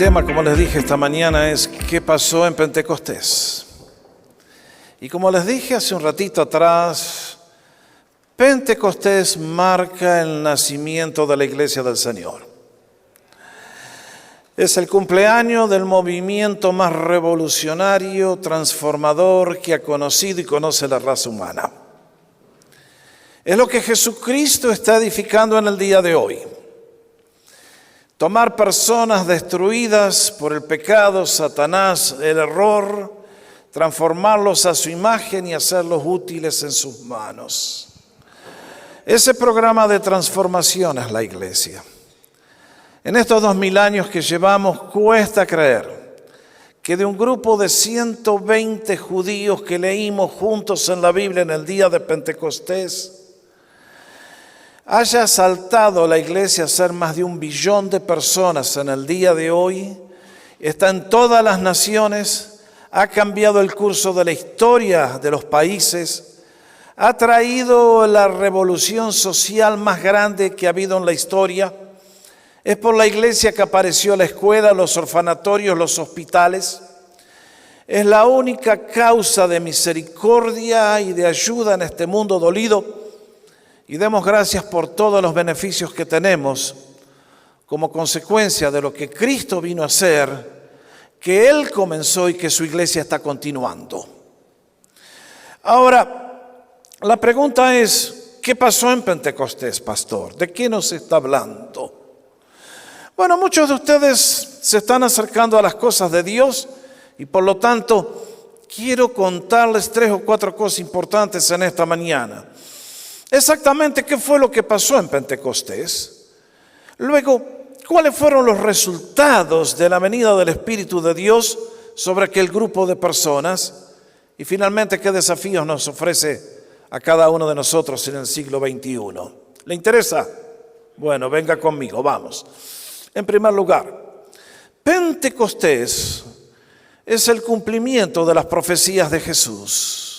tema, como les dije esta mañana, es ¿qué pasó en Pentecostés? Y como les dije hace un ratito atrás, Pentecostés marca el nacimiento de la Iglesia del Señor. Es el cumpleaños del movimiento más revolucionario, transformador que ha conocido y conoce la raza humana. Es lo que Jesucristo está edificando en el día de hoy. Tomar personas destruidas por el pecado, Satanás, el error, transformarlos a su imagen y hacerlos útiles en sus manos. Ese programa de transformación es la Iglesia. En estos 2000 años que llevamos, cuesta creer que de un grupo de 120 judíos que leímos juntos en la Biblia en el día de Pentecostés, haya saltado la Iglesia a ser más de 1 billón de personas en el día de hoy, está en todas las naciones, ha cambiado el curso de la historia de los países, ha traído la revolución social más grande que ha habido en la historia. Es por la Iglesia que apareció la escuela, los orfanatorios, los hospitales. Es la única causa de misericordia y de ayuda en este mundo dolido. Y demos gracias por todos los beneficios que tenemos como consecuencia de lo que Cristo vino a hacer, que Él comenzó y que su Iglesia está continuando. Ahora, la pregunta es, ¿qué pasó en Pentecostés, pastor? ¿De qué nos está hablando? Bueno, muchos de ustedes se están acercando a las cosas de Dios y por lo tanto quiero contarles 3 o 4 cosas importantes en esta mañana. Exactamente qué fue lo que pasó en Pentecostés. Luego, ¿cuáles fueron los resultados de la venida del Espíritu de Dios sobre aquel grupo de personas? Y finalmente, ¿qué desafíos nos ofrece a cada uno de nosotros en el siglo XXI? ¿Le interesa? Bueno, venga conmigo, vamos. En primer lugar, Pentecostés es el cumplimiento de las profecías de Jesús.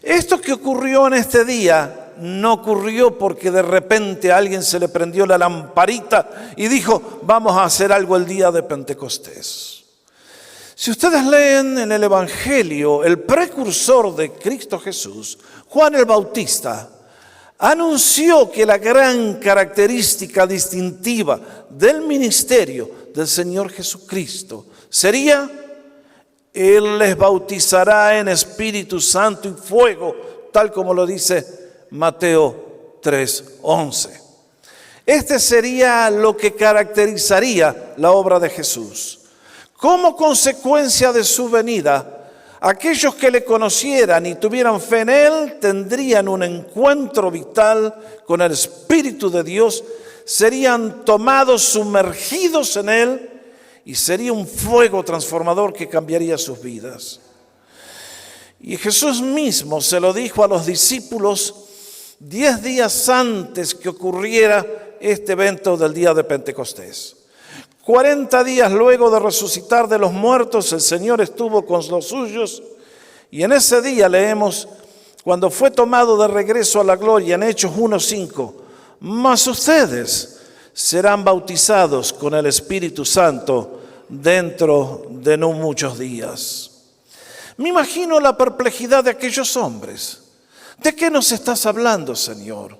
Esto que ocurrió en este día no ocurrió porque de repente a alguien se le prendió la lamparita y dijo, vamos a hacer algo el día de Pentecostés. Si ustedes leen en el Evangelio, el precursor de Cristo Jesús, Juan el Bautista, anunció que la gran característica distintiva del ministerio del Señor Jesucristo sería: Él les bautizará en Espíritu Santo y fuego, tal como lo dice Mateo 3:11. Este sería lo que caracterizaría la obra de Jesús. Como consecuencia de su venida, aquellos que le conocieran y tuvieran fe en Él tendrían un encuentro vital con el Espíritu de Dios, serían tomados, sumergidos en Él, y sería un fuego transformador que cambiaría sus vidas. Y Jesús mismo se lo dijo a los discípulos 10 días antes que ocurriera este evento del día de Pentecostés. 40 días luego de resucitar de los muertos, el Señor estuvo con los suyos, y en ese día leemos, cuando fue tomado de regreso a la gloria, en Hechos 1:5, mas ustedes serán bautizados con el Espíritu Santo dentro de no muchos días. Me imagino la perplejidad de aquellos hombres. ¿De qué nos estás hablando, Señor?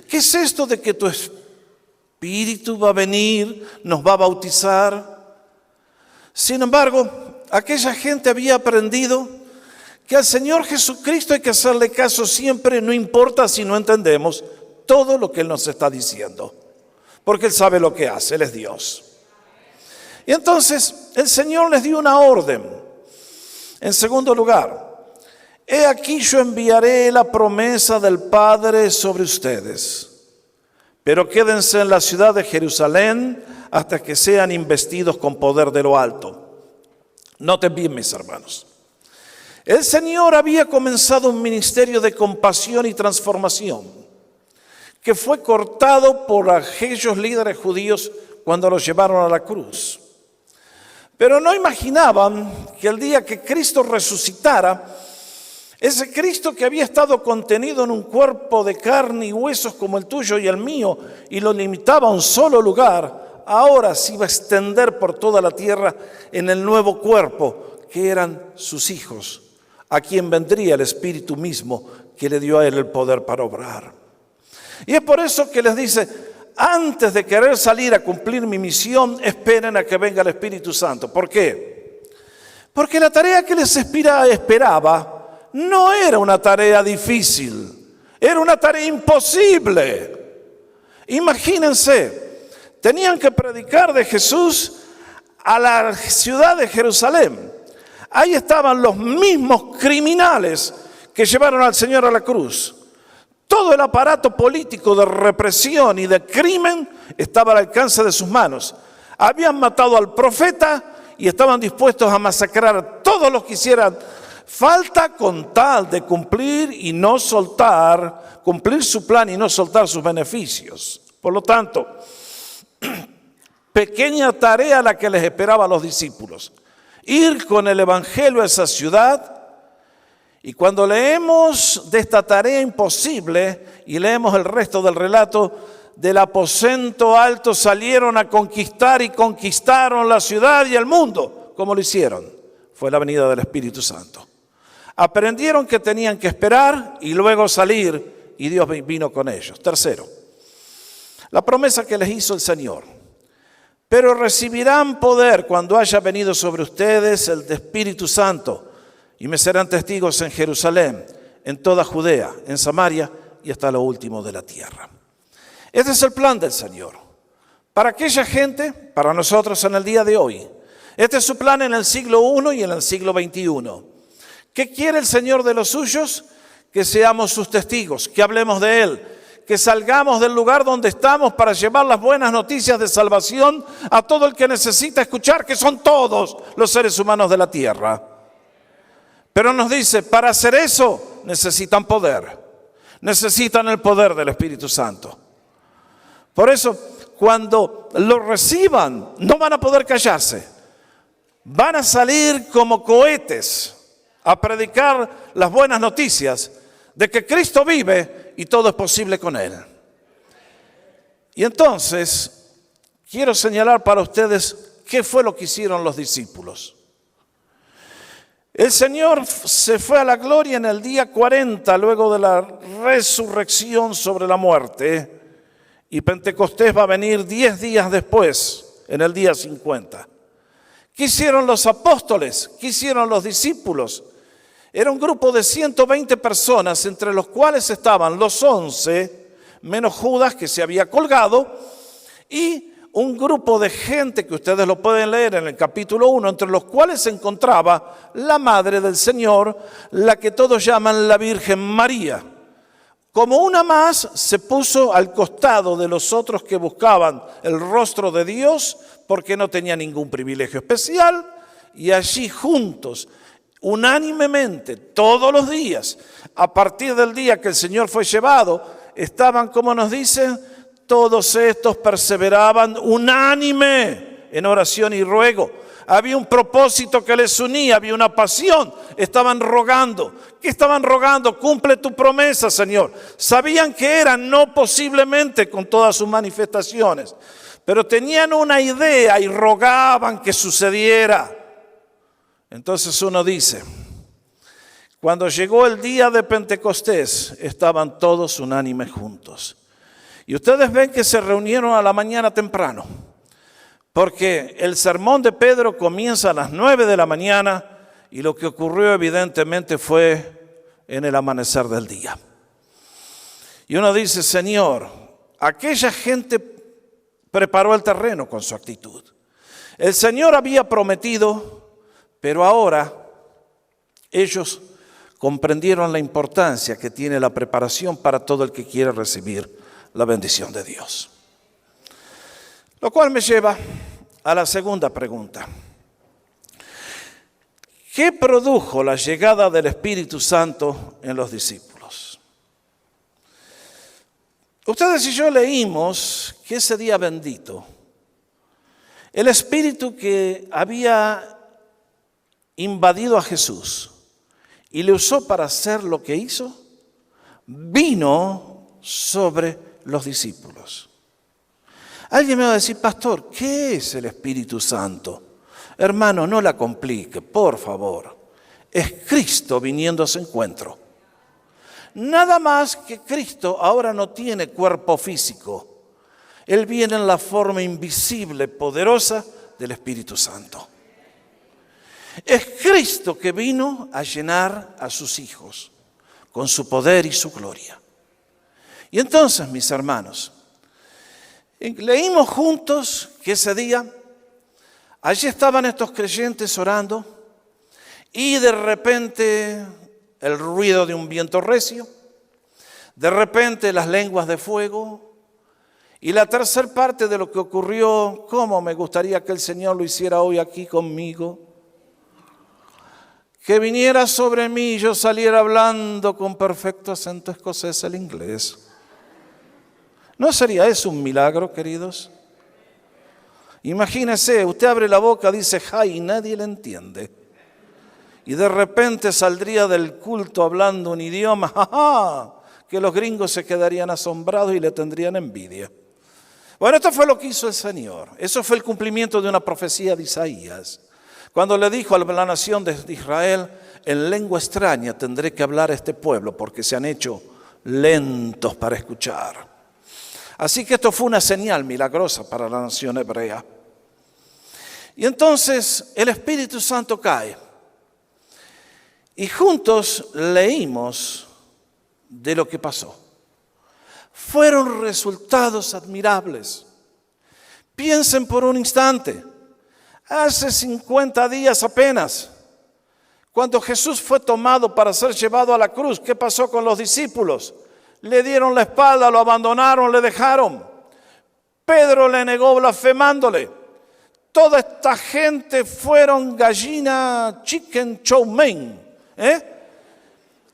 ¿Qué es esto de que tu Espíritu va a venir, nos va a bautizar? Sin embargo, aquella gente había aprendido que al Señor Jesucristo hay que hacerle caso siempre, no importa si no entendemos todo lo que Él nos está diciendo. Porque Él sabe lo que hace, Él es Dios. Y entonces el Señor les dio una orden. En segundo lugar, he aquí yo enviaré la promesa del Padre sobre ustedes, pero quédense en la ciudad de Jerusalén hasta que sean investidos con poder de lo alto. Noten bien, mis hermanos. El Señor había comenzado un ministerio de compasión y transformación, que fue cortado por aquellos líderes judíos cuando los llevaron a la cruz. Pero no imaginaban que el día que Cristo resucitara, ese Cristo que había estado contenido en un cuerpo de carne y huesos como el tuyo y el mío, y lo limitaba a un solo lugar, ahora se iba a extender por toda la tierra en el nuevo cuerpo, que eran sus hijos, a quien vendría el Espíritu mismo que le dio a él el poder para obrar. Y es por eso que les dice, antes de querer salir a cumplir mi misión, esperen a que venga el Espíritu Santo. ¿Por qué? Porque la tarea que les esperaba no era una tarea difícil, era una tarea imposible. Imagínense, tenían que predicar de Jesús a la ciudad de Jerusalén. Ahí estaban los mismos criminales que llevaron al Señor a la cruz. Todo el aparato político de represión y de crimen estaba al alcance de sus manos. Habían matado al profeta y estaban dispuestos a masacrar a todos los que hicieran falta con tal de cumplir su plan y no soltar sus beneficios. Por lo tanto, pequeña tarea la que les esperaba a los discípulos. Ir con el evangelio a esa ciudad. Y cuando leemos de esta tarea imposible y leemos el resto del relato, del aposento alto salieron a conquistar y conquistaron la ciudad y el mundo. ¿Cómo lo hicieron? Fue la venida del Espíritu Santo. Aprendieron que tenían que esperar y luego salir, y Dios vino con ellos. Tercero, la promesa que les hizo el Señor. Pero recibirán poder cuando haya venido sobre ustedes el Espíritu Santo, y me serán testigos en Jerusalén, en toda Judea, en Samaria y hasta lo último de la tierra. Este es el plan del Señor. Para aquella gente, para nosotros en el día de hoy. Este es su plan en el siglo I y en el siglo XXI. ¿Qué quiere el Señor de los suyos? Que seamos sus testigos, que hablemos de Él, que salgamos del lugar donde estamos para llevar las buenas noticias de salvación a todo el que necesita escuchar, que son todos los seres humanos de la tierra. Pero nos dice, para hacer eso necesitan poder, necesitan el poder del Espíritu Santo. Por eso, cuando lo reciban, no van a poder callarse. Van a salir como cohetes a predicar las buenas noticias de que Cristo vive y todo es posible con Él. Y entonces, quiero señalar para ustedes qué fue lo que hicieron los discípulos. El Señor se fue a la gloria en el día 40, luego de la resurrección sobre la muerte, y Pentecostés va a venir 10 días después, en el día 50. ¿Qué hicieron los apóstoles? ¿Qué hicieron los discípulos? Era un grupo de 120 personas, entre los cuales estaban los 11, menos Judas que se había colgado, y un grupo de gente que ustedes lo pueden leer en el capítulo 1, entre los cuales se encontraba la madre del Señor, la que todos llaman la Virgen María. Como una más, se puso al costado de los otros que buscaban el rostro de Dios, porque no tenía ningún privilegio especial, y allí juntos, unánimemente, todos los días, a partir del día que el Señor fue llevado, estaban, como nos dicen, todos estos perseveraban unánime en oración y ruego. Había un propósito que les unía, había una pasión. Estaban rogando. ¿Qué estaban rogando? Cumple tu promesa, Señor. Sabían que era, no posiblemente con todas sus manifestaciones, pero tenían una idea y rogaban que sucediera. Entonces uno dice, cuando llegó el día de Pentecostés, estaban todos unánimes juntos. Y ustedes ven que se reunieron a la mañana temprano, porque el sermón de Pedro comienza a las 9 de la mañana y lo que ocurrió evidentemente fue en el amanecer del día. Y uno dice, Señor, aquella gente preparó el terreno con su actitud. El Señor había prometido, pero ahora ellos comprendieron la importancia que tiene la preparación para todo el que quiere recibir la bendición de Dios. Lo cual me lleva a la segunda pregunta. ¿Qué produjo la llegada del Espíritu Santo en los discípulos? Ustedes y yo leímos que ese día bendito, el Espíritu que había invadido a Jesús y le usó para hacer lo que hizo, vino sobre los discípulos. Alguien me va a decir, pastor, ¿qué es el Espíritu Santo? Hermano, no la complique, por favor. Es Cristo viniendo a su encuentro. Nada más que Cristo ahora no tiene cuerpo físico. Él viene en la forma invisible, poderosa del Espíritu Santo. Es Cristo que vino a llenar a sus hijos con su poder y su gloria. Y entonces, mis hermanos, leímos juntos que ese día, allí estaban estos creyentes orando y de repente el ruido de un viento recio, de repente las lenguas de fuego y la tercera parte de lo que ocurrió, cómo me gustaría que el Señor lo hiciera hoy aquí conmigo, que viniera sobre mí y yo saliera hablando con perfecto acento escocés el inglés. ¿No sería eso un milagro, queridos? Imagínese, usted abre la boca, dice hi y nadie le entiende. Y de repente saldría del culto hablando un idioma, ¡ja! Que los gringos se quedarían asombrados y le tendrían envidia. Bueno, esto fue lo que hizo el Señor. Eso fue el cumplimiento de una profecía de Isaías. Cuando le dijo a la nación de Israel, en lengua extraña tendré que hablar a este pueblo porque se han hecho lentos para escuchar. Así que esto fue una señal milagrosa para la nación hebrea. Y entonces el Espíritu Santo cae. Y juntos leímos de lo que pasó. Fueron resultados admirables. Piensen por un instante. Hace 50 días apenas, cuando Jesús fue tomado para ser llevado a la cruz, ¿qué pasó con los discípulos? Le dieron la espalda, lo abandonaron, le dejaron. Pedro le negó blasfemándole. Toda esta gente fueron gallina, chicken chow mein.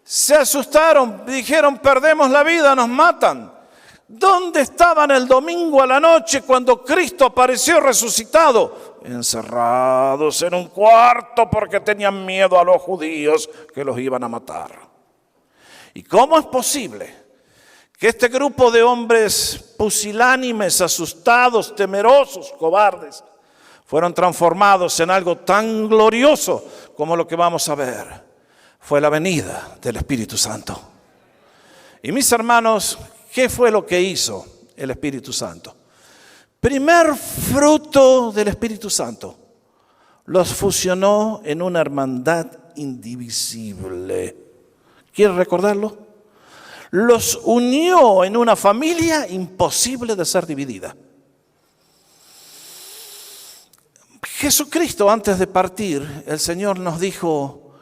Se asustaron, dijeron, perdemos la vida, nos matan. ¿Dónde estaban el domingo a la noche cuando Cristo apareció resucitado? Encerrados en un cuarto porque tenían miedo a los judíos que los iban a matar. ¿Y cómo es posible que este grupo de hombres pusilánimes, asustados, temerosos, cobardes, fueron transformados en algo tan glorioso como lo que vamos a ver? Fue la venida del Espíritu Santo. Y mis hermanos, ¿qué fue lo que hizo el Espíritu Santo? Primer fruto del Espíritu Santo, los fusionó en una hermandad indivisible. ¿Quiere recordarlo? Los unió en una familia imposible de ser dividida. Jesucristo, antes de partir, el Señor nos dijo,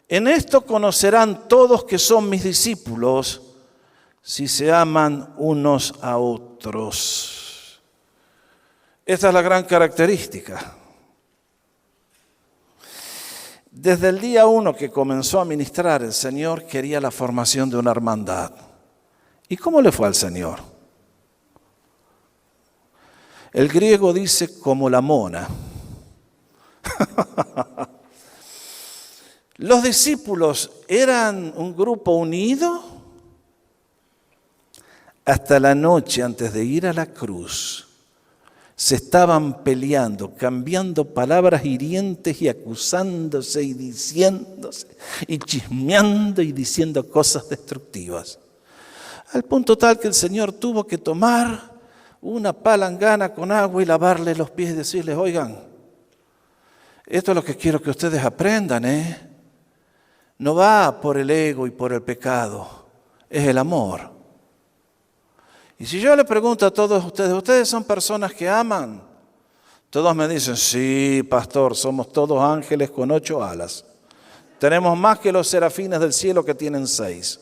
en esto conocerán todos que son mis discípulos, si se aman unos a otros. Esta es la gran característica. Desde el día 1 que comenzó a ministrar, el Señor quería la formación de una hermandad. ¿Y cómo le fue al Señor? El griego dice como la mona. Los discípulos eran un grupo unido hasta la noche antes de ir a la cruz. Se estaban peleando, cambiando palabras hirientes y acusándose y diciéndose y chismeando y diciendo cosas destructivas. Al punto tal que el Señor tuvo que tomar una palangana con agua y lavarle los pies y decirles, oigan, esto es lo que quiero que ustedes aprendan, No va por el ego y por el pecado, es el amor. Y si yo le pregunto a todos ustedes, ¿ustedes son personas que aman? Todos me dicen, sí, pastor, somos todos ángeles con 8 alas. Tenemos más que los serafines del cielo que tienen 6.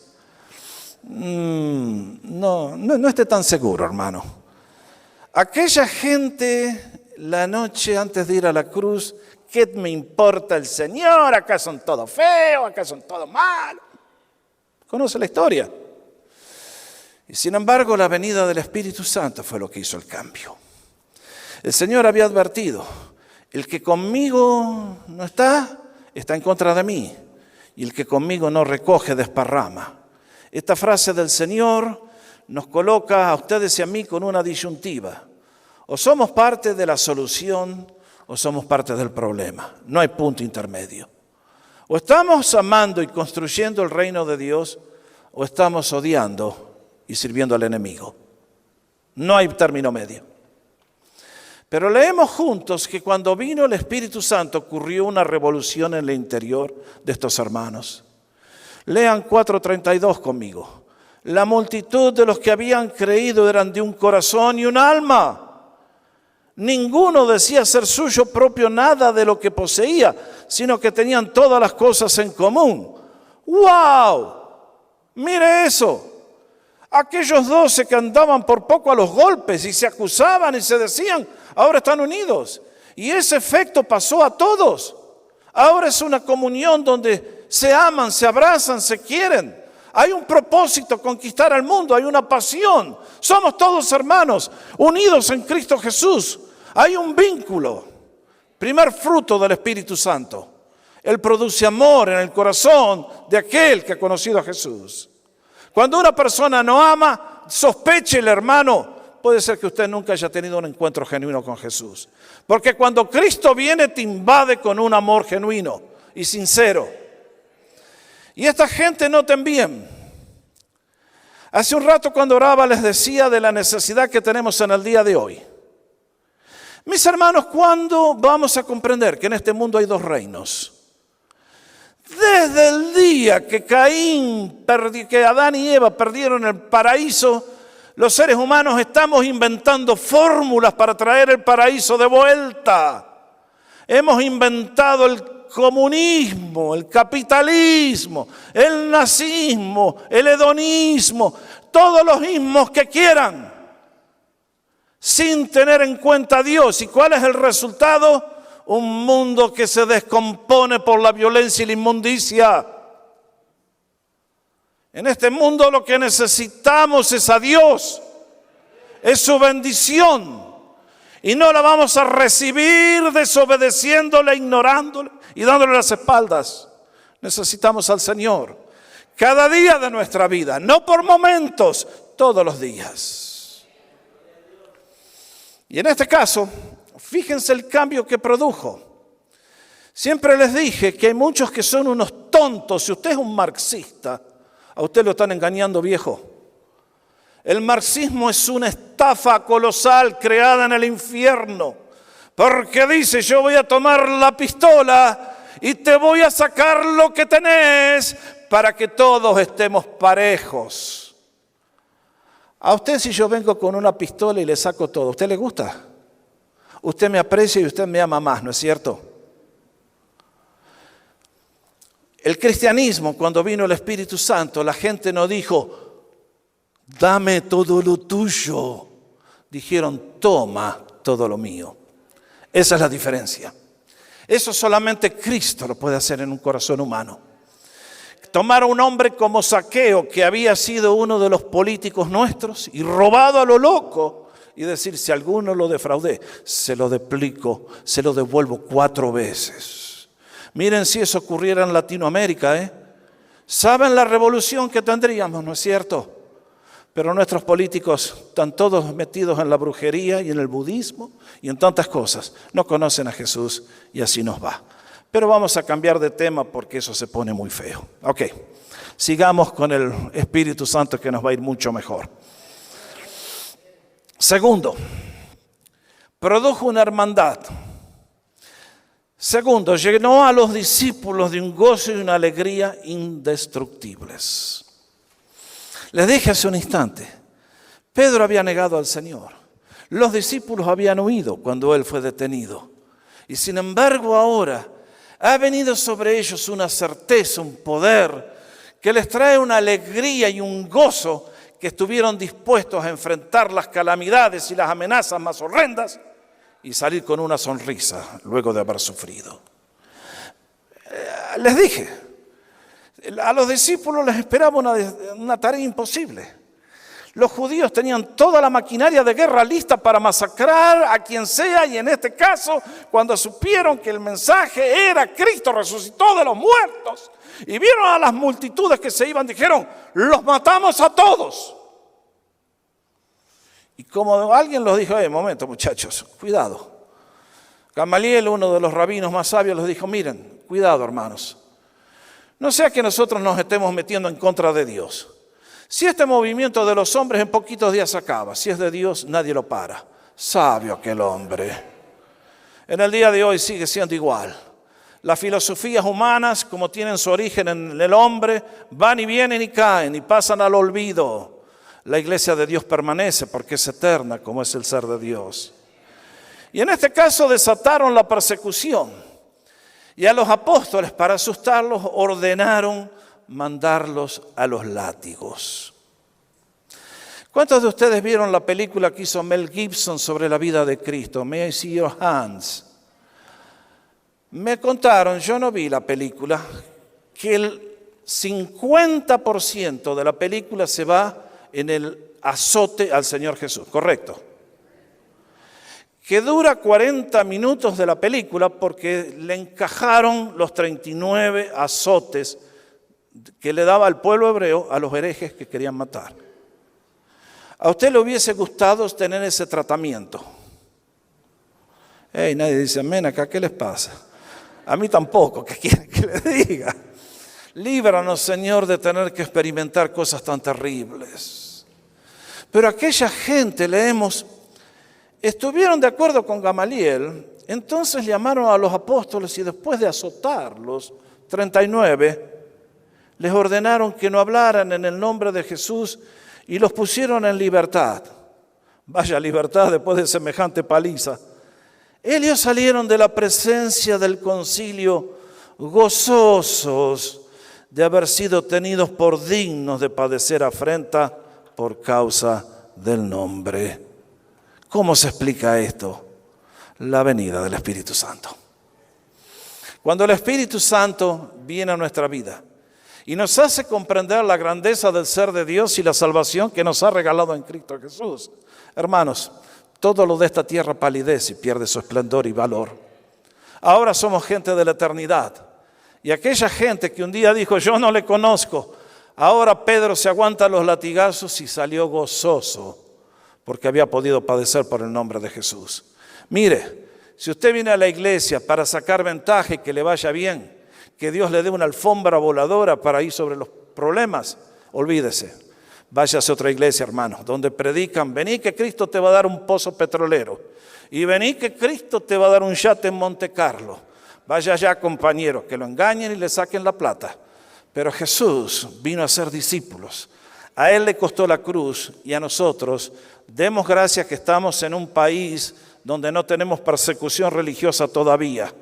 No esté tan seguro, hermano. Aquella gente, la noche antes de ir a la cruz, ¿qué me importa el Señor? Acá son todos feos, acá son todos malos. ¿Conoce la historia? Y sin embargo, la venida del Espíritu Santo fue lo que hizo el cambio. El Señor había advertido, el que conmigo no está en contra de mí. Y el que conmigo no recoge, desparrama. Esta frase del Señor nos coloca a ustedes y a mí con una disyuntiva. O somos parte de la solución o somos parte del problema. No hay punto intermedio. O estamos amando y construyendo el reino de Dios o estamos odiando y sirviendo al enemigo. No hay término medio. Pero leemos juntos que cuando vino el Espíritu Santo ocurrió una revolución en el interior de estos hermanos. Lean 4:32 conmigo. La multitud de los que habían creído eran de un corazón y un alma. Ninguno decía ser suyo propio nada de lo que poseía, sino que tenían todas las cosas en común. ¡Wow! Mire eso. Aquellos 12 que andaban por poco a los golpes y se acusaban y se decían, ahora están unidos. Y ese efecto pasó a todos. Ahora es una comunión donde se aman, se abrazan, se quieren. Hay un propósito, conquistar al mundo, hay una pasión. Somos todos hermanos, unidos en Cristo Jesús. Hay un vínculo. Primer fruto del Espíritu Santo. Él produce amor en el corazón de aquel que ha conocido a Jesús. Cuando una persona no ama, sospeche el hermano, puede ser que usted nunca haya tenido un encuentro genuino con Jesús. Porque cuando Cristo viene te invade con un amor genuino y sincero. Y esta gente noten bien. Hace un rato cuando oraba les decía de la necesidad que tenemos en el día de hoy. Mis hermanos, ¿cuándo vamos a comprender que en este mundo hay dos reinos? Desde el día que que Adán y Eva perdieron el paraíso, los seres humanos estamos inventando fórmulas para traer el paraíso de vuelta. Hemos inventado el comunismo, el capitalismo, el nazismo, el hedonismo, todos los ismos que quieran, sin tener en cuenta a Dios. ¿Y cuál es el resultado? Un mundo que se descompone por la violencia y la inmundicia. En este mundo lo que necesitamos es a Dios, es su bendición. Y no la vamos a recibir desobedeciéndole, ignorándole y dándole las espaldas. Necesitamos al Señor cada día de nuestra vida, no por momentos, todos los días. Y en este caso, fíjense el cambio que produjo. Siempre les dije que hay muchos que son unos tontos. Si usted es un marxista, a usted lo están engañando, viejo. El marxismo es una estafa colosal creada en el infierno. Porque dice, yo voy a tomar la pistola y te voy a sacar lo que tenés para que todos estemos parejos. A usted si yo vengo con una pistola y le saco todo, ¿a usted le gusta? Usted me aprecia y usted me ama más, ¿no es cierto? El cristianismo, cuando vino el Espíritu Santo, la gente no dijo, dame todo lo tuyo. Dijeron, toma todo lo mío. Esa es la diferencia. Eso solamente Cristo lo puede hacer en un corazón humano. Tomar a un hombre como Zaqueo, que había sido uno de los políticos nuestros y robado a lo loco, y decir, si alguno lo defraudé, se lo duplico, se lo devuelvo 4 veces. Miren si eso ocurriera en Latinoamérica, ¿Saben la revolución que tendríamos, no es cierto? Pero nuestros políticos están todos metidos en la brujería y en el budismo y en tantas cosas. No conocen a Jesús y así nos va. Pero vamos a cambiar de tema porque eso se pone muy feo. Ok, sigamos con el Espíritu Santo que nos va a ir mucho mejor. Segundo, produjo una hermandad. Segundo, llenó a los discípulos de un gozo y una alegría indestructibles. Les dije hace un instante, Pedro había negado al Señor. Los discípulos habían huido cuando Él fue detenido. Y sin embargo ahora ha venido sobre ellos una certeza, un poder, que les trae una alegría y un gozo que estuvieron dispuestos a enfrentar las calamidades y las amenazas más horrendas y salir con una sonrisa luego de haber sufrido. Les dije, a los discípulos les esperaba una tarea imposible. Los judíos tenían toda la maquinaria de guerra lista para masacrar a quien sea, y en este caso, cuando supieron que el mensaje era Cristo resucitó de los muertos y vieron a las multitudes que se iban, dijeron, los matamos a todos. Y como alguien los dijo, momento muchachos, cuidado. Gamaliel, uno de los rabinos más sabios, les dijo, miren, cuidado hermanos. No sea que nosotros nos estemos metiendo en contra de Dios. Si este movimiento de los hombres en poquitos días se acaba, si es de Dios, nadie lo para. Sabio aquel hombre. En el día de hoy sigue siendo igual. Las filosofías humanas, como tienen su origen en el hombre, van y vienen y caen y pasan al olvido. La iglesia de Dios permanece porque es eterna, como es el ser de Dios. Y en este caso desataron la persecución. Y a los apóstoles, para asustarlos, ordenaron mandarlos a los látigos. ¿Cuántos de ustedes vieron la película que hizo Mel Gibson sobre la vida de Cristo? May I see your hands? Me contaron, yo no vi la película, que el 50% de la película se va en el azote al Señor Jesús, ¿correcto? Que dura 40 minutos de la película porque le encajaron los 39 azotes que le daba al pueblo hebreo a los herejes que querían matar. ¿A usted le hubiese gustado tener ese tratamiento? Nadie dice amén acá, ¿qué les pasa? A mí tampoco, ¿qué quieren que les diga? Líbranos, Señor, de tener que experimentar cosas tan terribles. Pero aquella gente, leemos, estuvieron de acuerdo con Gamaliel, entonces llamaron a los apóstoles y después de azotarlos, 39, les ordenaron que no hablaran en el nombre de Jesús y los pusieron en libertad. Vaya libertad después de semejante paliza. Ellos salieron de la presencia del concilio gozosos de haber sido tenidos por dignos de padecer afrenta por causa del nombre. ¿Cómo se explica esto? La venida del Espíritu Santo. Cuando el Espíritu Santo viene a nuestra vida y nos hace comprender la grandeza del ser de Dios y la salvación que nos ha regalado en Cristo Jesús. Hermanos, todo lo de esta tierra palidece y pierde su esplendor y valor. Ahora somos gente de la eternidad. Y aquella gente que un día dijo, yo no le conozco, ahora Pedro se aguanta los latigazos y salió gozoso porque había podido padecer por el nombre de Jesús. Mire, si usted viene a la iglesia para sacar ventaja y que le vaya bien, que Dios le dé una alfombra voladora para ir sobre los problemas, olvídese. Váyase a otra iglesia, hermano, donde predican, vení que Cristo te va a dar un pozo petrolero. Y vení que Cristo te va a dar un yate en Monte Carlo. Vaya allá, compañero, que lo engañen y le saquen la plata. Pero Jesús vino a ser discípulos. A Él le costó la cruz y a nosotros demos gracias que estamos en un país donde no tenemos persecución religiosa todavía.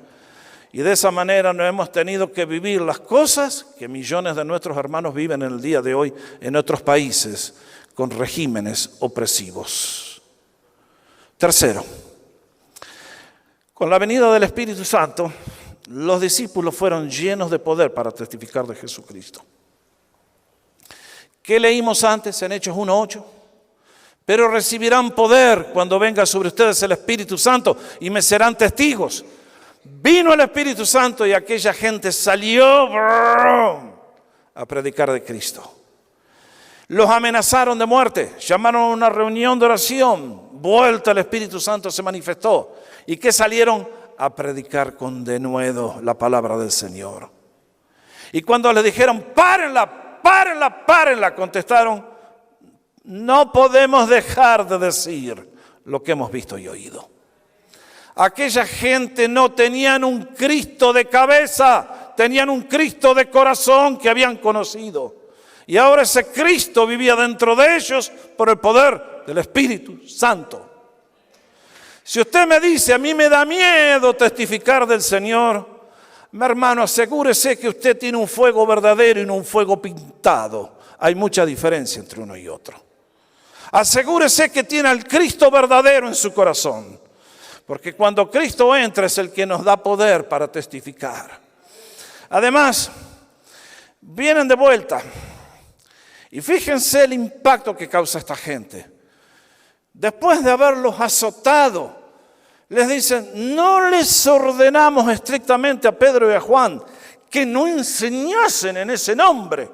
Y de esa manera no hemos tenido que vivir las cosas que millones de nuestros hermanos viven en el día de hoy en otros países con regímenes opresivos. Tercero, con la venida del Espíritu Santo, los discípulos fueron llenos de poder para testificar de Jesucristo. ¿Qué leímos antes en Hechos 1:8? Pero recibirán poder cuando venga sobre ustedes el Espíritu Santo y me serán testigos. Vino el Espíritu Santo y aquella gente salió a predicar de Cristo. Los amenazaron de muerte, llamaron a una reunión de oración, vuelta el Espíritu Santo se manifestó. ¿Y qué salieron? A predicar con denuedo la palabra del Señor. Y cuando les dijeron, párenla, contestaron, no podemos dejar de decir lo que hemos visto y oído. Aquella gente no tenían un Cristo de cabeza, tenían un Cristo de corazón que habían conocido. Y ahora ese Cristo vivía dentro de ellos por el poder del Espíritu Santo. Si usted me dice, a mí me da miedo testificar del Señor, mi hermano, asegúrese que usted tiene un fuego verdadero y no un fuego pintado. Hay mucha diferencia entre uno y otro. Asegúrese que tiene al Cristo verdadero en su corazón. Porque cuando Cristo entra es el que nos da poder para testificar. Además, vienen de vuelta. Y fíjense el impacto que causa esta gente. Después de haberlos azotado, les dicen, no les ordenamos estrictamente a Pedro y a Juan que no enseñasen en ese nombre.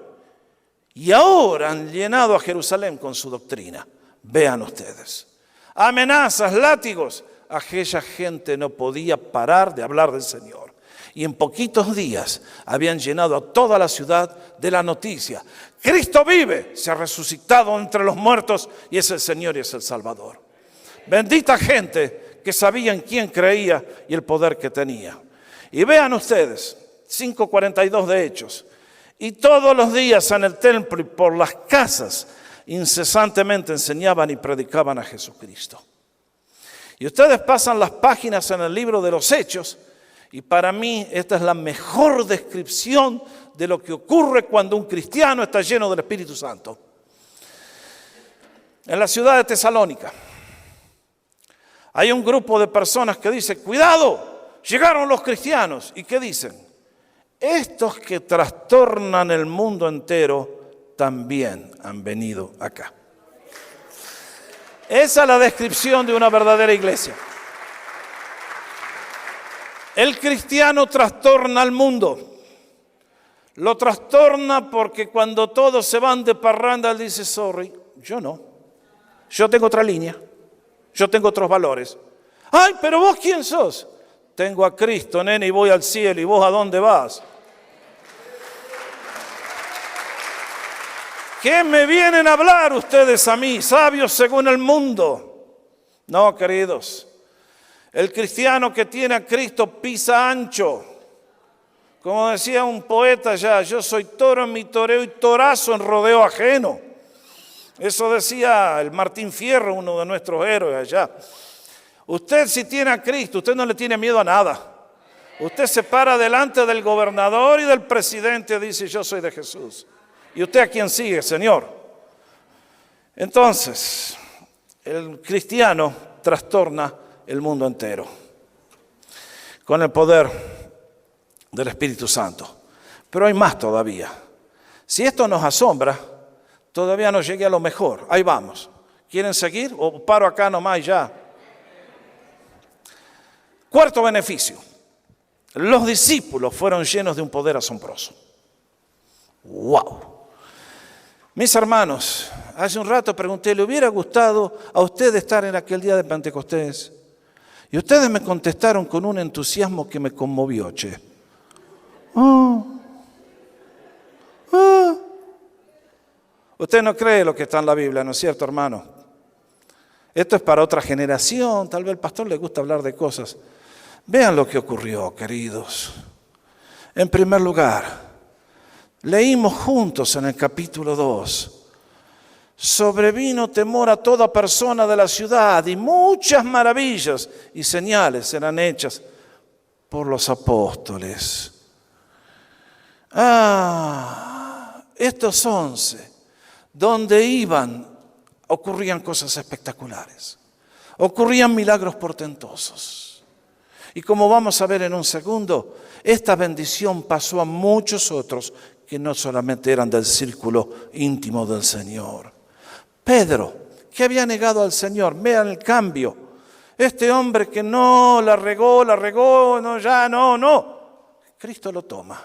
Y ahora han llenado a Jerusalén con su doctrina. Vean ustedes. Amenazas, látigos. Aquella gente no podía parar de hablar del Señor. Y en poquitos días habían llenado a toda la ciudad de la noticia: Cristo vive, se ha resucitado entre los muertos y es el Señor y es el Salvador. Bendita gente que sabía en quién creía y el poder que tenía. Y vean ustedes, 5:42 de Hechos. Y todos los días en el templo y por las casas incesantemente enseñaban y predicaban a Jesucristo. Y ustedes pasan las páginas en el libro de los Hechos, y para mí esta es la mejor descripción de lo que ocurre cuando un cristiano está lleno del Espíritu Santo. En la ciudad de Tesalónica hay un grupo de personas que dice: cuidado, llegaron los cristianos. ¿Y qué dicen? Estos que trastornan el mundo entero también han venido acá. Esa es la descripción de una verdadera iglesia. El cristiano trastorna al mundo. Lo trastorna porque cuando todos se van de parranda, él dice: sorry, yo no. Yo tengo otra línea. Yo tengo otros valores. Ay, pero vos ¿quién sos? Tengo a Cristo, nene, y voy al cielo. ¿Y vos a dónde vas? ¿Qué me vienen a hablar ustedes a mí, sabios según el mundo? No, queridos. El cristiano que tiene a Cristo pisa ancho. Como decía un poeta ya: yo soy toro en mi toreo y torazo en rodeo ajeno. Eso decía el Martín Fierro, uno de nuestros héroes allá. Usted, si tiene a Cristo, usted no le tiene miedo a nada. Usted se para delante del gobernador y del presidente y dice: yo soy de Jesús. ¿Y usted a quién sigue, Señor? Entonces, el cristiano trastorna el mundo entero con el poder del Espíritu Santo. Pero hay más todavía. Si esto nos asombra, todavía no llegué a lo mejor. Ahí vamos. ¿Quieren seguir o paro acá nomás y ya? Cuarto beneficio. Los discípulos fueron llenos de un poder asombroso. ¡Wow! Mis hermanos, hace un rato pregunté: ¿le hubiera gustado a usted estar en aquel día de Pentecostés? Y ustedes me contestaron con un entusiasmo que me conmovió, che. Usted no cree lo que está en la Biblia, ¿no es cierto, hermano? Esto es para otra generación. Tal vez al pastor le gusta hablar de cosas. Vean lo que ocurrió, queridos. En primer lugar, leímos juntos en el capítulo 2. Sobrevino temor a toda persona de la ciudad y muchas maravillas y señales eran hechas por los apóstoles. Estos 11, donde iban, ocurrían cosas espectaculares. Ocurrían milagros portentosos. Y como vamos a ver en un segundo, esta bendición pasó a muchos otros que no solamente eran del círculo íntimo del Señor. Pedro, que había negado al Señor, vean el cambio. Este hombre que no la regó, no, ya no. Cristo lo toma.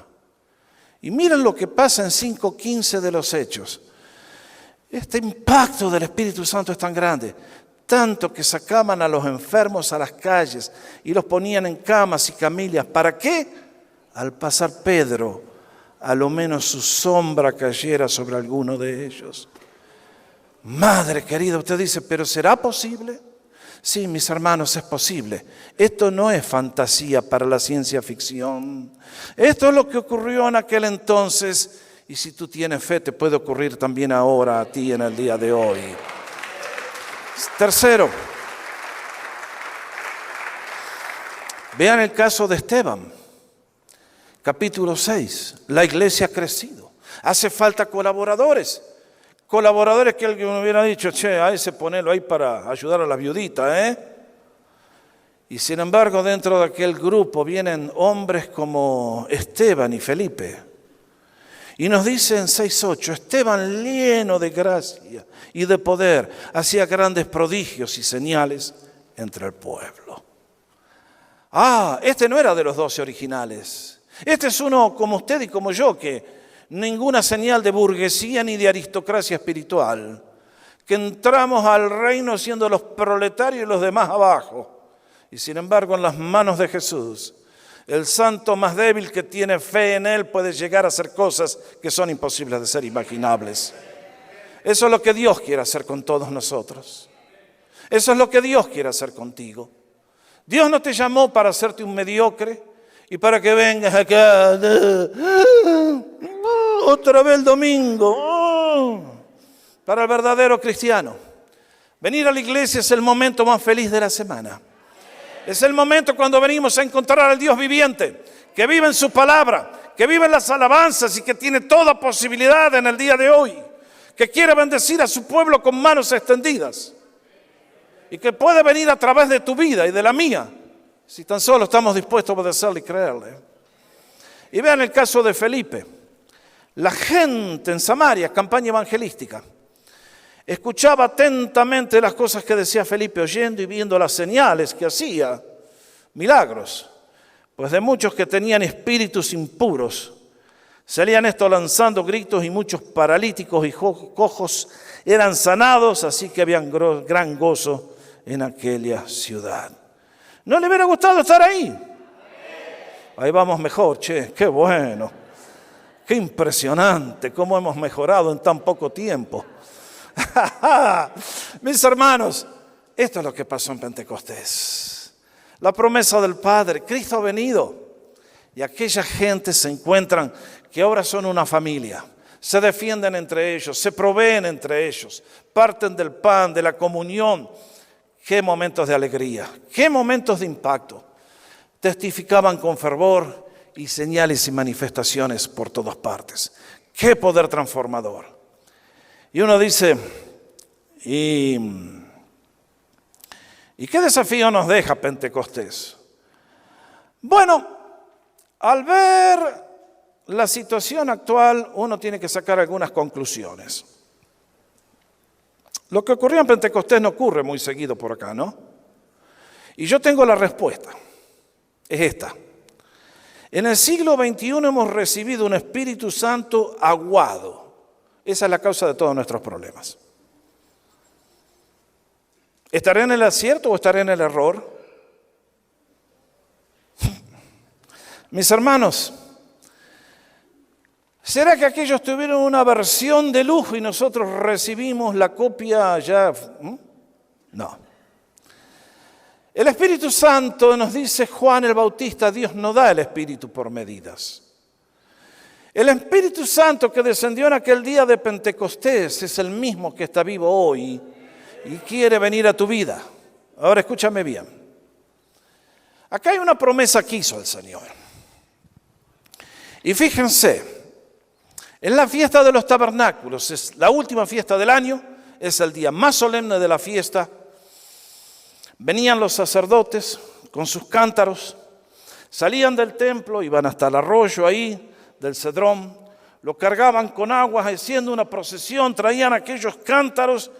Y miren lo que pasa en 5:15 de los Hechos. Este impacto del Espíritu Santo es tan grande, tanto que sacaban a los enfermos a las calles y los ponían en camas y camillas. ¿Para qué? Al pasar Pedro, a lo menos su sombra cayera sobre alguno de ellos. Madre querida, usted dice: ¿pero será posible? Sí, mis hermanos, es posible. Esto no es fantasía para la ciencia ficción. Esto es lo que ocurrió en aquel entonces, y si tú tienes fe, te puede ocurrir también ahora a ti en el día de hoy. Tercero, vean el caso de Esteban. Capítulo 6, la iglesia ha crecido. Hace falta colaboradores. Colaboradores que alguien hubiera dicho: che, a ese ponelo ahí para ayudar a la viudita, ¿eh? Y sin embargo, dentro de aquel grupo vienen hombres como Esteban y Felipe. Y nos dice en 6:8, Esteban, lleno de gracia y de poder, hacía grandes prodigios y señales entre el pueblo. Este no era de los 12 originales. Este es uno como usted y como yo, que ninguna señal de burguesía ni de aristocracia espiritual. que entramos al reino siendo los proletarios y los demás abajo. Y sin embargo, en las manos de Jesús, el santo más débil que tiene fe en Él puede llegar a hacer cosas que son imposibles de ser imaginables. Eso es lo que Dios quiere hacer con todos nosotros. Eso es lo que Dios quiere hacer contigo. Dios no te llamó para hacerte un mediocre y para que vengas acá otra vez el domingo. Para el verdadero cristiano, venir a la iglesia es el momento más feliz de la semana. Es el momento cuando venimos a encontrar al Dios viviente, que vive en su palabra, que vive en las alabanzas y que tiene toda posibilidad en el día de hoy, que quiere bendecir a su pueblo con manos extendidas y que puede venir a través de tu vida y de la mía, si tan solo estamos dispuestos a obedecerle y creerle. Y vean el caso de Felipe. La gente en Samaria, campaña evangelística, escuchaba atentamente las cosas que decía Felipe, oyendo y viendo las señales que hacía, milagros. Pues de muchos que tenían espíritus impuros, salían estos lanzando gritos y muchos paralíticos y cojos eran sanados, así que había gran gozo en aquella ciudad. ¿No le hubiera gustado estar ahí? Ahí vamos mejor, che, qué bueno. Qué impresionante cómo hemos mejorado en tan poco tiempo. Mis hermanos, esto es lo que pasó en Pentecostés. La promesa del Padre, Cristo ha venido y aquella gente se encuentran que ahora son una familia. Se defienden entre ellos, se proveen entre ellos, parten del pan, de la comunión. Qué momentos de alegría, qué momentos de impacto. Testificaban con fervor y señales y manifestaciones por todas partes. Qué poder transformador. Y uno dice, ¿y qué desafío nos deja Pentecostés? Bueno, al ver la situación actual, uno tiene que sacar algunas conclusiones. Lo que ocurrió en Pentecostés no ocurre muy seguido por acá, ¿no? Y yo tengo la respuesta. Es esta. En el siglo XXI hemos recibido un Espíritu Santo aguado. Esa es la causa de todos nuestros problemas. ¿Estaré en el acierto o estaré en el error? Mis hermanos, ¿será que aquellos tuvieron una versión de lujo y nosotros recibimos la copia ya? No. El Espíritu Santo, nos dice Juan el Bautista, Dios no da el Espíritu por medidas. El Espíritu Santo que descendió en aquel día de Pentecostés es el mismo que está vivo hoy y quiere venir a tu vida. Ahora escúchame bien. Acá hay una promesa que hizo el Señor. Y fíjense, en la fiesta de los tabernáculos, es la última fiesta del año, es el día más solemne de la fiesta. Venían los sacerdotes con sus cántaros, salían del templo, iban hasta el arroyo ahí, del Cedrón, lo cargaban con aguas haciendo una procesión, traían aquellos cántaros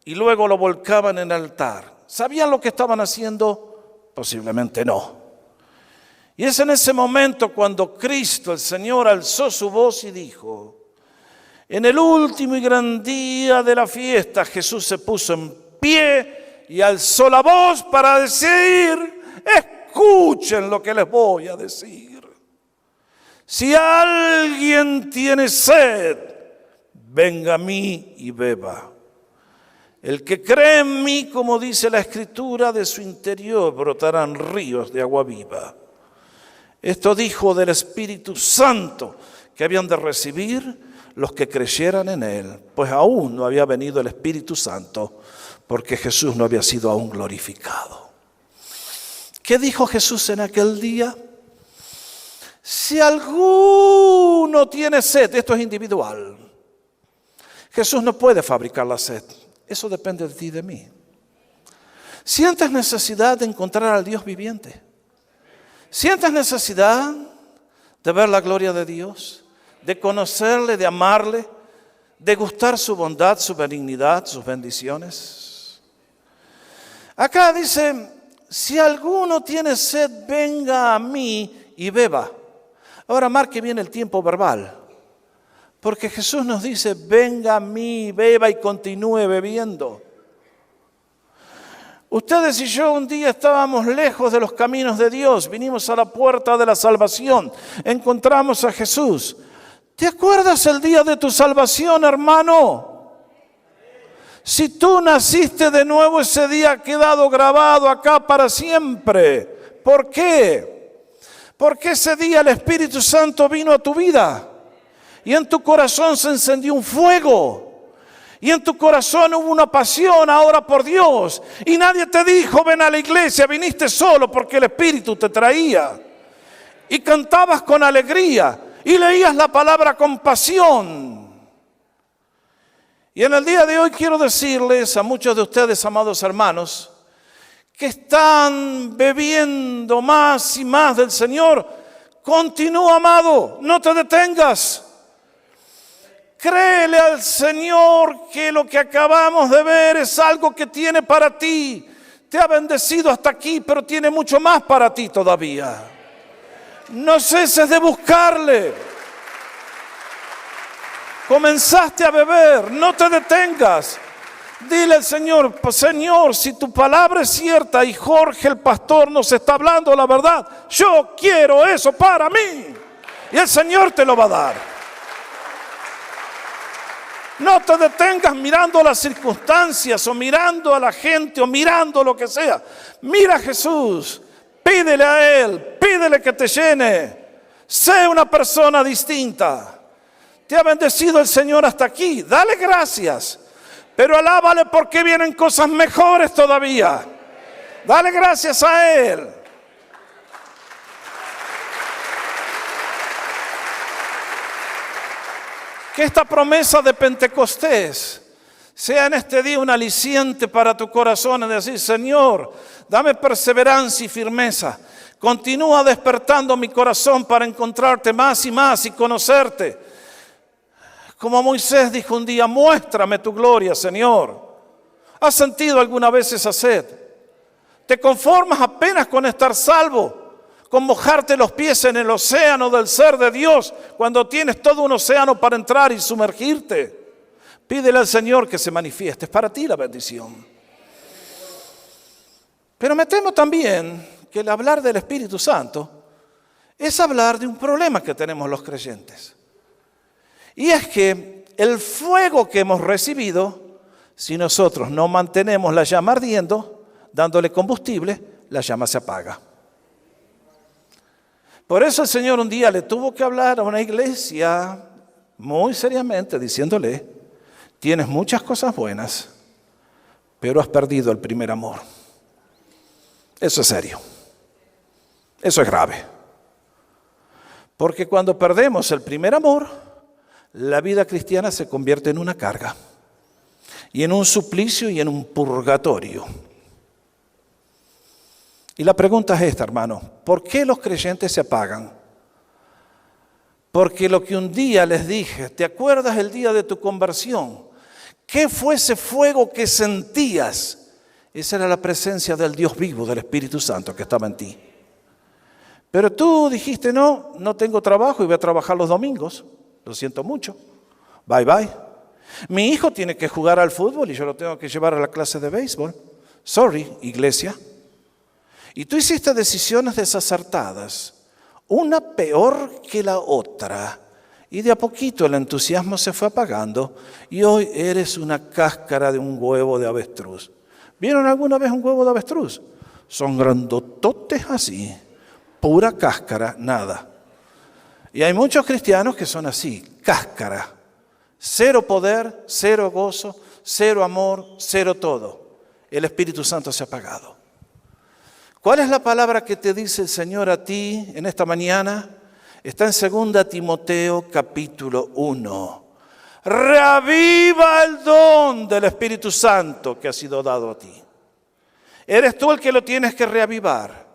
y luego lo volcaban en el altar. ¿Sabían lo que estaban haciendo? Posiblemente no. Y es en ese momento cuando Cristo, el Señor, alzó su voz y dijo, en el último y gran día de la fiesta, Jesús se puso en pie y alzó la voz para decir, escuchen lo que les voy a decir. Si alguien tiene sed, venga a mí y beba. El que cree en mí, como dice la Escritura, de su interior brotarán ríos de agua viva. Esto dijo del Espíritu Santo que habían de recibir los que creyeran en Él, pues aún no había venido el Espíritu Santo, porque Jesús no había sido aún glorificado. ¿Qué dijo Jesús en aquel día? Si alguno tiene sed, esto es individual. Jesús no puede fabricar la sed. Eso depende de ti y de mí. ¿Sientes necesidad de encontrar al Dios viviente? ¿Sientes necesidad de ver la gloria de Dios? De conocerle, de amarle, de gustar su bondad, su benignidad, sus bendiciones. Acá dice, si alguno tiene sed, venga a mí y beba. Ahora marque bien el tiempo verbal, Porque Jesús nos dice, venga a mí, beba y continúe bebiendo. Ustedes y yo un día estábamos lejos de los caminos de Dios, vinimos a la puerta de la salvación, encontramos a Jesús. ¿Te acuerdas el día de tu salvación, hermano? Si tú naciste de nuevo, ese día ha quedado grabado acá para siempre. ¿Por qué? Porque ese día el Espíritu Santo vino a tu vida y en tu corazón se encendió un fuego. Y en tu corazón hubo una pasión ahora por Dios. Y nadie te dijo, ven a la iglesia, viniste solo porque el Espíritu te traía. Y cantabas con alegría y leías la palabra con pasión. Y en el día de hoy quiero decirles a muchos de ustedes, amados hermanos, que están bebiendo más y más del Señor. Continúa, amado, no te detengas. Créele al Señor que lo que acabamos de ver es algo que tiene para ti. Te ha bendecido hasta aquí, pero tiene mucho más para ti todavía. No ceses de buscarle. Comenzaste a beber, no te detengas. Dile al Señor, Señor, si tu palabra es cierta y Jorge el pastor nos está hablando la verdad, yo quiero eso para mí. Y el Señor te lo va a dar. No te detengas mirando las circunstancias o mirando a la gente o mirando lo que sea. Mira a Jesús, pídele a Él, pídele que te llene. Sé una persona distinta. Te ha bendecido el Señor hasta aquí, dale gracias. Pero alábale porque vienen cosas mejores todavía. Dale gracias a Él. Que esta promesa de Pentecostés sea en este día un aliciente para tu corazón en decir, Señor, dame perseverancia y firmeza. Continúa despertando mi corazón para encontrarte más y más y conocerte. Como Moisés dijo un día, muéstrame tu gloria, Señor. ¿Has sentido alguna vez esa sed? ¿Te conformas apenas con estar salvo? Con mojarte los pies en el océano del ser de Dios, cuando tienes todo un océano para entrar y sumergirte. Pídele al Señor que se manifieste, es para ti la bendición. Pero me temo también que el hablar del Espíritu Santo es hablar de un problema que tenemos los creyentes. Y es que el fuego que hemos recibido, si nosotros no mantenemos la llama ardiendo, dándole combustible, la llama se apaga. Por eso el Señor un día le tuvo que hablar a una iglesia muy seriamente diciéndole, tienes muchas cosas buenas, pero has perdido el primer amor. Eso es serio. Eso es grave. Porque cuando perdemos el primer amor, la vida cristiana se convierte en una carga, y en un suplicio y en un purgatorio. Y la pregunta es esta, hermano, ¿por qué los creyentes se apagan? Porque lo que un día les dije, ¿te acuerdas el día de tu conversión? ¿Qué fue ese fuego que sentías? Esa era la presencia del Dios vivo, del Espíritu Santo que estaba en ti. Pero tú dijiste, no tengo trabajo y voy a trabajar los domingos. Lo siento mucho. Bye, bye. Mi hijo tiene que jugar al fútbol y yo lo tengo que llevar a la clase de béisbol. Sorry, iglesia. Y tú hiciste decisiones desacertadas, una peor que la otra. Y de a poquito el entusiasmo se fue apagando y hoy eres una cáscara de un huevo de avestruz. ¿Vieron alguna vez un huevo de avestruz? Son grandototes así, pura cáscara, nada. Y hay muchos cristianos que son así, cáscara. Cero poder, cero gozo, cero amor, cero todo. El Espíritu Santo se ha apagado. ¿Cuál es la palabra que te dice el Señor a ti en esta mañana? Está en 2 Timoteo capítulo 1. Reaviva el don del Espíritu Santo que ha sido dado a ti. Eres tú el que lo tienes que reavivar,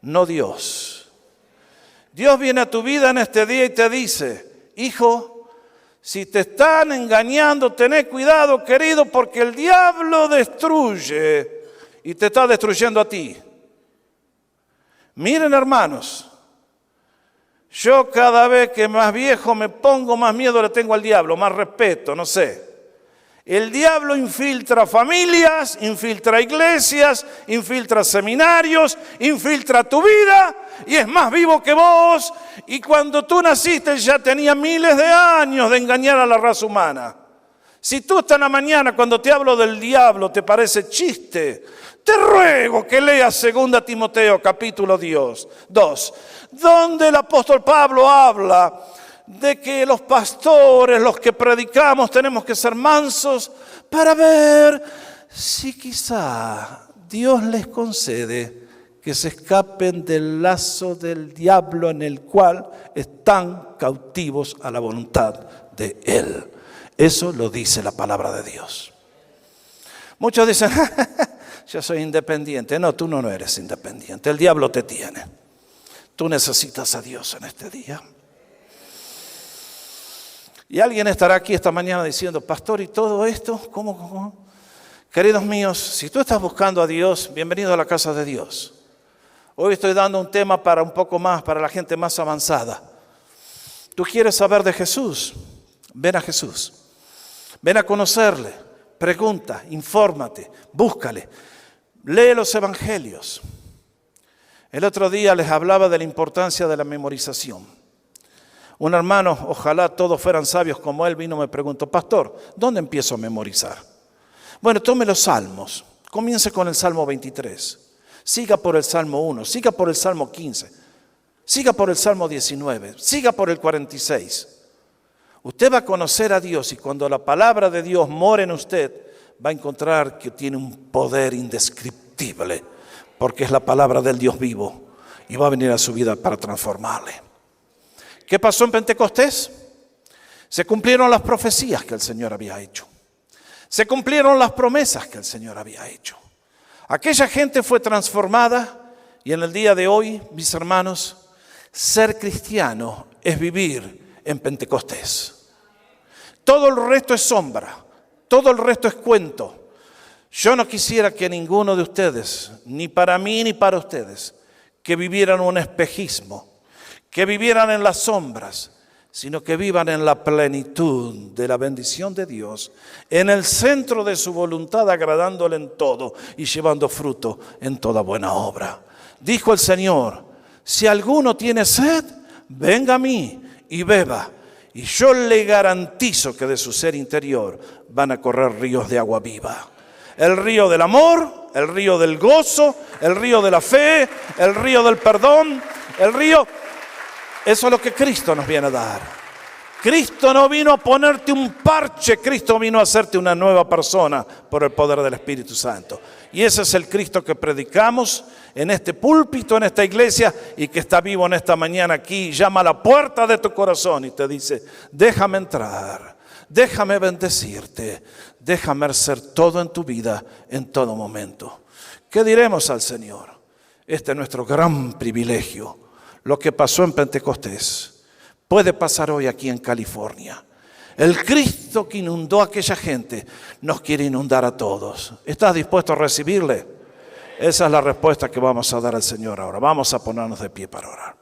no Dios. Dios viene a tu vida en este día y te dice, hijo, si te están engañando, ten cuidado, querido, porque el diablo destruye y te está destruyendo a ti. Miren, hermanos, Yo cada vez que más viejo me pongo, más miedo le tengo al diablo, más respeto, no sé. El diablo infiltra familias, infiltra iglesias, infiltra seminarios, infiltra tu vida y es más vivo que vos. Y cuando tú naciste ya tenía miles de años de engañar a la raza humana. Si tú esta mañana cuando te hablo del diablo te parece chiste, te ruego que leas 2 Timoteo capítulo 2, donde el apóstol Pablo habla de que los pastores, los que predicamos, tenemos que ser mansos para ver si quizá Dios les concede que se escapen del lazo del diablo en el cual están cautivos a la voluntad de Él. Eso lo dice la palabra de Dios. Muchos dicen, yo soy independiente. No, tú no eres independiente. El diablo te tiene. Tú necesitas a Dios en este día. Y alguien estará aquí esta mañana diciendo, pastor, ¿y todo esto? ¿Cómo? Queridos míos, si tú estás buscando a Dios, bienvenido a la casa de Dios. Hoy estoy dando un tema para un poco más, para la gente más avanzada. ¿Tú quieres saber de Jesús? Ven a Jesús. Ven a conocerle. Pregunta, infórmate, búscale. Lee los evangelios. El otro día les hablaba de la importancia de la memorización. Un hermano, ojalá todos fueran sabios como él, vino y me preguntó, pastor, ¿dónde empiezo a memorizar? Bueno, tome los salmos. Comience con el Salmo 23. Siga por el Salmo 1, siga por el Salmo 15, siga por el Salmo 19, siga por el 46. Usted va a conocer a Dios y cuando la palabra de Dios mora en usted, va a encontrar que tiene un poder indescriptible, porque es la palabra del Dios vivo y va a venir a su vida para transformarle. ¿Qué pasó en Pentecostés? Se cumplieron las profecías que el Señor había hecho. Se cumplieron las promesas que el Señor había hecho. Aquella gente fue transformada y en el día de hoy, mis hermanos, ser cristiano es vivir en Pentecostés. Todo el resto es sombra, todo el resto es cuento. Yo no quisiera que ninguno de ustedes, ni para mí ni para ustedes, que vivieran un espejismo, que vivieran en las sombras, sino que vivan en la plenitud de la bendición de Dios, en el centro de su voluntad, agradándole en todo y llevando fruto en toda buena obra. Dijo el Señor, si alguno tiene sed, venga a mí y beba, y yo le garantizo que de su ser interior van a correr ríos de agua viva. El río del amor, el río del gozo, el río de la fe, el río del perdón, el río... Eso es lo que Cristo nos viene a dar. Cristo no vino a ponerte un parche, Cristo vino a hacerte una nueva persona por el poder del Espíritu Santo. Y ese es el Cristo que predicamos en este púlpito, en esta iglesia, y que está vivo en esta mañana aquí. Llama a la puerta de tu corazón y te dice, déjame entrar, déjame bendecirte, déjame hacer todo en tu vida, en todo momento. ¿Qué diremos al Señor? Este es nuestro gran privilegio. Lo que pasó en Pentecostés puede pasar hoy aquí en California. El Cristo que inundó a aquella gente nos quiere inundar a todos. ¿Estás dispuesto a recibirle? Esa es la respuesta que vamos a dar al Señor ahora. Vamos a ponernos de pie para orar.